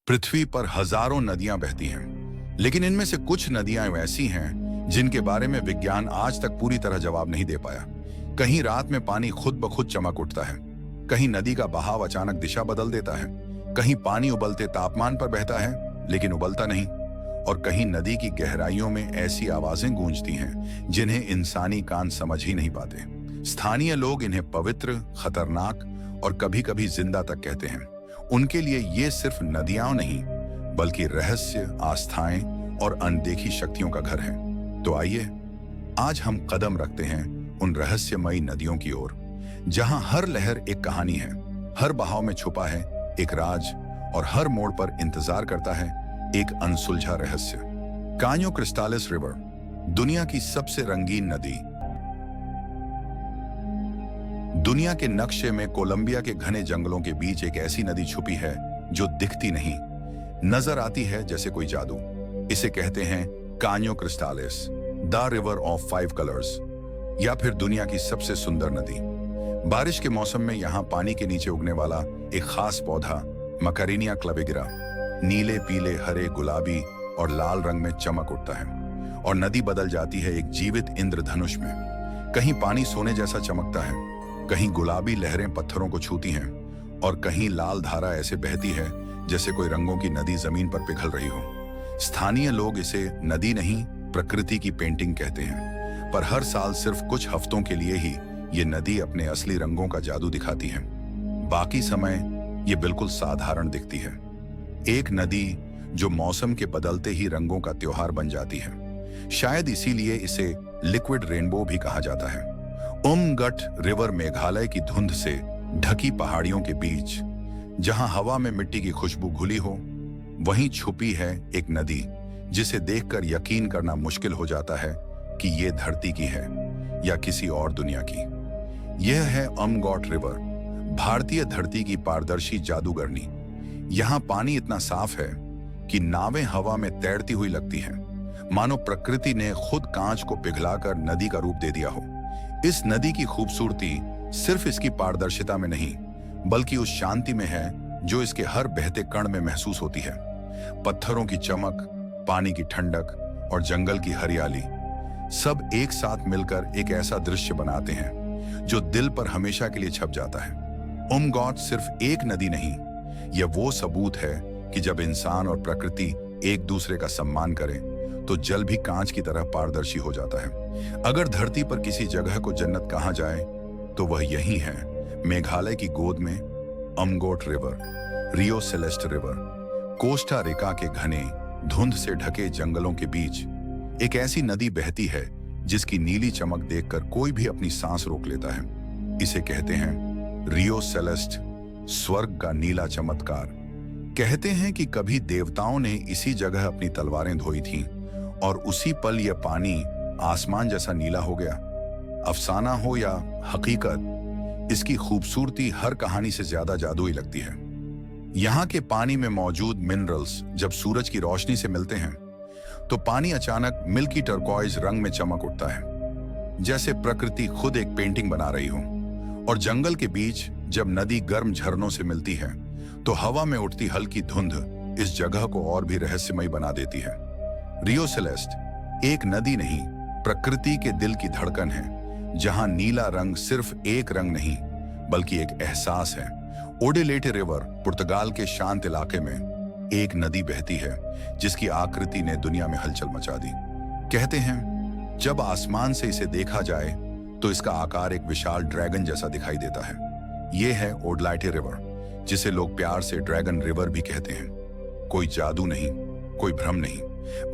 पृथ्वी पर हजारों नदियां बहती हैं, लेकिन इनमें से कुछ नदियां वैसी हैं जिनके बारे में विज्ञान आज तक पूरी तरह जवाब नहीं दे पाया। कहीं रात में पानी खुद ब खुद चमक उठता है, कहीं नदी का बहाव अचानक दिशा बदल देता है, कहीं पानी उबलते तापमान पर बहता है लेकिन उबलता नहीं, और कहीं नदी की गहराइयों में ऐसी आवाजें गूंजती हैं जिन्हें इंसानी कान समझ ही नहीं पाते। स्थानीय लोग इन्हें पवित्र, खतरनाक और कभी-कभी जिंदा तक कहते हैं। उनके लिए ये सिर्फ नदियां नहीं, बल्कि रहस्य, आस्थाएं और अनदेखी शक्तियों का घर है। तो आइए आज हम कदम रखते हैं उन रहस्यमयी नदियों की ओर, जहां हर लहर एक कहानी है, हर बहाव में छुपा है एक राज, और हर मोड़ पर इंतजार करता है एक अनसुलझा रहस्य। कान्यो क्रिस्टालिस रिवर, दुनिया की सबसे रंगीन नदी। दुनिया के नक्शे में कोलंबिया के घने जंगलों के बीच एक ऐसी नदी छुपी है जो दिखती नहीं, नजर आती है जैसे कोई जादू। इसे कहते हैं कान्यो क्रिस्टालिस, द रिवर ऑफ 5 कलर्स, या फिर दुनिया की सबसे सुंदर नदी। बारिश के मौसम में यहाँ पानी के नीचे उगने वाला एक खास पौधा मकरेनिया क्लविगरा नीले, पीले, हरे, गुलाबी और लाल रंग में चमक उठता है, और नदी बदल जाती है एक जीवित इंद्रधनुष में। कहीं पानी सोने जैसा चमकता है, कहीं गुलाबी लहरें पत्थरों को छूती हैं, और कहीं लाल धारा ऐसे बहती है जैसे कोई रंगों की नदी जमीन पर पिघल रही हो। स्थानीय लोग इसे नदी नहीं, प्रकृति की पेंटिंग कहते हैं, पर हर साल सिर्फ कुछ हफ्तों के लिए ही ये नदी अपने असली रंगों का जादू दिखाती है। बाकी समय ये बिल्कुल साधारण दिखती है, एक नदी जो मौसम के बदलते ही रंगों का त्योहार बन जाती है। शायद इसीलिए इसे लिक्विड रेनबो भी कहा जाता है। उमगट रिवर मेघालय की धुंध से ढकी पहाड़ियों के बीच, जहां हवा में मिट्टी की खुशबू घुली हो, वहीं छुपी है एक नदी जिसे देखकर यकीन करना मुश्किल हो जाता है कि ये धरती की है या किसी और दुनिया की। यह है उमगॉट रिवर, भारतीय धरती की पारदर्शी जादूगरनी। यहाँ पानी इतना साफ है कि नावें हवा में तैरती हुई लगती हैं, मानो प्रकृति ने खुद कांच को पिघलाकर नदी का रूप दे दिया हो। इस नदी की खूबसूरती सिर्फ इसकी पारदर्शिता में नहीं, बल्कि उस शांति में है जो इसके हर बहते कण में महसूस होती है। पत्थरों की चमक, पानी की ठंडक और जंगल की हरियाली सब एक साथ मिलकर एक ऐसा दृश्य बनाते हैं जो दिल पर हमेशा के लिए छप जाता है। उमगॉट सिर्फ एक नदी नहीं, यह वो सबूत है कि जब इंसान और प्रकृति एक दूसरे का सम्मान करें तो जल भी कांच की तरह पारदर्शी हो जाता है। अगर धरती पर किसी जगह को जन्नत कहा जाए तो वह यही है, मेघालय की गोद में उमगॉट रिवर, रियो सेलेस्ट रिवर। कोस्टा रिका के घने धुंध से ढके जंगलों के बीच एक ऐसी नदी बहती है जिसकी नीली चमक देखकर कोई भी अपनी सांस रोक लेता है। इसे कहते हैं रियो सेलेस्ट, स्वर्ग का नीला चमत्कार। कहते हैं कि कभी देवताओं ने इसी जगह अपनी तलवारें धोई थीं, और उसी पल यह पानी आसमान जैसा नीला हो गया। अफसाना हो या हकीकत, इसकी खूबसूरती हर कहानी से ज्यादा जादुई लगती है। यहाँ के पानी में मौजूद मिनरल्स जब सूरज की रोशनी से मिलते हैं तो पानी अचानक मिल्की टर्कोइज रंग में चमक उठता है, जैसे प्रकृति खुद एक पेंटिंग बना रही हो। और जंगल के बीच जब नदी गर्म झरनों से मिलती है तो हवा में उठती हल्की धुंध इस जगह को और भी रहस्यमयी बना देती है। रियो सेलेस्ट एक नदी नहीं, प्रकृति के दिल की धड़कन है, जहां नीला रंग सिर्फ एक रंग नहीं बल्कि एक एहसास है। ओडेलेटे रिवर, पुर्तगाल के शांत इलाके में एक नदी बहती है जिसकी आकृति ने दुनिया में हलचल मचा दी। कहते हैं जब आसमान से इसे देखा जाए तो इसका आकार एक विशाल ड्रैगन जैसा दिखाई देता है। यह है ओडलाइटे रिवर, जिसे लोग प्यार से ड्रैगन रिवर भी कहते हैं। कोई जादू नहीं, कोई भ्रम नहीं,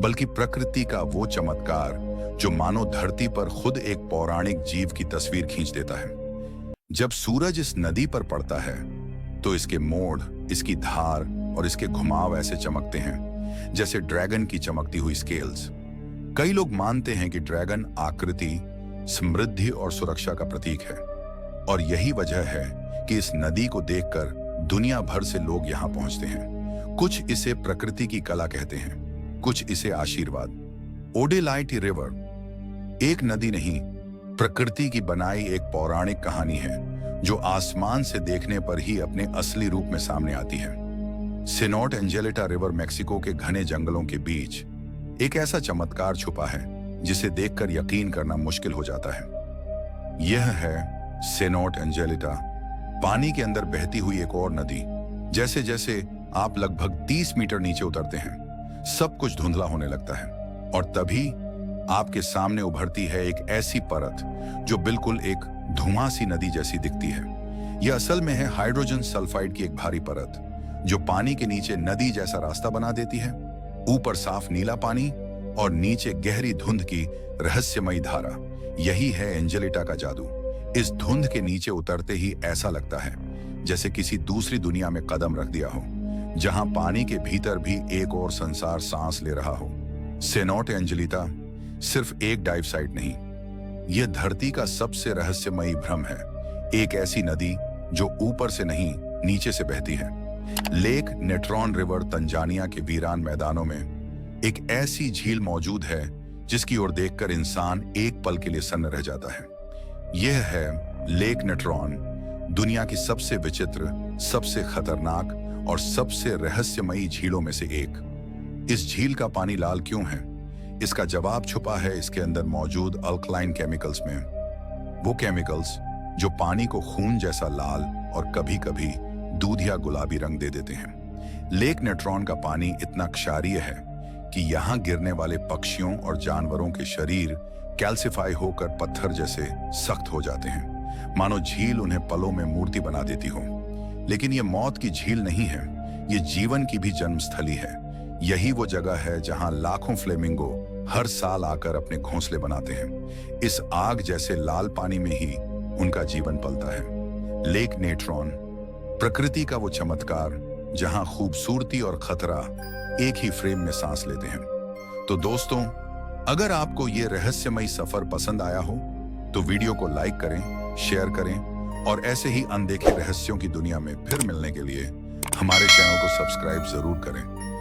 बल्कि प्रकृति का वो चमत्कार जो मानो धरती पर खुद एक पौराणिक जीव की तस्वीर खींच देता है। जब सूरज इस नदी पर पड़ता है तो इसके मोड़, इसकी धार और इसके घुमाव ऐसे चमकते हैं जैसे ड्रैगन की चमकती हुई स्केल्स। कई लोग मानते हैं कि ड्रैगन आकृति समृद्धि और सुरक्षा का प्रतीक है, और यही वजह है कि इस नदी को देखकर दुनिया भर से लोग यहाँ पहुंचते हैं। कुछ इसे प्रकृति की कला कहते हैं, कुछ इसे आशीर्वाद। ओडेलाइटे रिवर एक नदी नहीं, प्रकृति की बनाई एक पौराणिक कहानी है जो आसमान से देखने पर ही अपने असली रूप में सामने आती है। सेनोट एंजेलिटा रिवर मेक्सिको के घने जंगलों के बीच एक ऐसा चमत्कार छुपा है जिसे देखकर यकीन करना मुश्किल हो जाता है। यह है सेनोट एंजेलिटा, पानी के अंदर बहती हुई एक और नदी। जैसे जैसे आप लगभग 30 मीटर नीचे उतरते हैं, सब कुछ धुंधला होने लगता है और तभी आपके सामने उभरती है एक ऐसी परत जो बिल्कुल एक धुआं सी नदी जैसी दिखती है। यह असल में है हाइड्रोजन सल्फाइड की एक भारी परत जो पानी के नीचे नदी जैसा रास्ता बना देती है। ऊपर साफ नीला पानी और नीचे गहरी धुंध की रहस्यमयी धारा। यही है एंजेलिटा का जादू। इस धुंध के नीचे उतरते ही ऐसा लगता है जैसे किसी दूसरी दुनिया में कदम रख दिया हो, जहां पानी के भीतर भी एक और संसार सांस ले रहा हो। सेनोट एंजेलिटा सिर्फ एक डाइव साइट नहीं, यह धरती का सबसे रहस्यमयी भ्रम है। एक ऐसी नदी जो ऊपर से नहीं, नीचे से बहती है। लेक नेट्रॉन रिवर तंजानिया के वीरान मैदानों में एक ऐसी झील मौजूद है जिसकी ओर देखकर इंसान एक पल के लिए सन्न रह जाता है। यह है लेक नेट्रॉन, दुनिया की सबसे विचित्र, सबसे खतरनाक और सबसे रहस्यमयी झीलों में से एक। इस झील का पानी लाल क्यों है? इसका जवाब छुपा है इसके अंदर मौजूद अल्कलाइन केमिकल्स में। वो केमिकल्स जो पानी को खून जैसा लाल और कभी-कभी दूधिया गुलाबी रंग दे देते हैं। लेक नेट्रॉन का पानी इतना क्षारीय है कि यहाँ गिरने वाले पक्षियों और जानवरों के शरीर कैल्सिफाई होकर पत्थर जैसे सख्त हो जाते हैं, मानो झील उन्हें पलों में मूर्ति बना देती हो। लेकिन ये मौत की झील नहीं है, ये जीवन की भी जन्मस्थली है। यही वो जगह है जहां लाखों फ्लेमिंगो हर साल आकर अपने घोंसले बनाते हैं। इस आग जैसे लाल पानी में ही उनका जीवन पलता है। लेक नेट्रॉन प्रकृति का वो चमत्कार जहां खूबसूरती और खतरा एक ही फ्रेम में सांस लेते हैं। तो दोस्तों, अगर आपको ये रहस्यमयी सफर पसंद आया हो तो वीडियो को लाइक करें, शेयर करें और ऐसे ही अनदेखे रहस्यों की दुनिया में फिर मिलने के लिए हमारे चैनल को सब्सक्राइब जरूर करें।